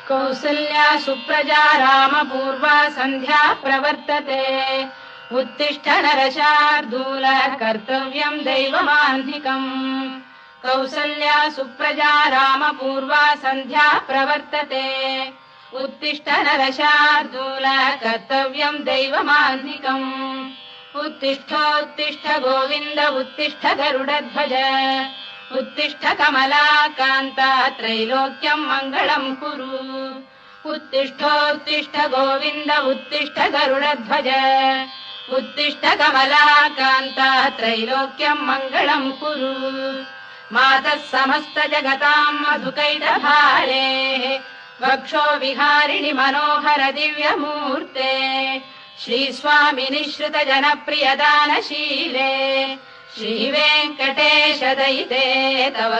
कौसल्या सुप्रजा रामपूर्वा सन्ध्या प्रवर्तते उत्तिष्ठ नरशार्दूल कर्तव्यम् दैवमाह्निकम् कौसल्या सुप्रजा रामपूर्वा सन्ध्या प्रवर्तते उत्तिष्ठ नरशार्दूल कर्तव्यम् दैवमाह्निकम् उत्तिष्ठोत्तिष्ठ गोविन्द उत्तिष्ठ गरुडध्वज उत्तिष्ठ कमलाकान्ता त्रैलोक्यम् मङ्गलम् कुरु उत्तिष्ठोत्तिष्ठ गोविन्द उत्तिष्ठ गरुडध्वज उत्तिष्ठ कमलाकान्ता त्रैलोक्यम् मङ्गलम् कुरु मातः समस्त जगताम् मधुकैटभारे वक्षो विहारिणि मनोहर दिव्यमूर्ते श्रीस्वामिनि श्रुत जनप्रिय दानशीले श्रीवेङ्कटेश दयिते तव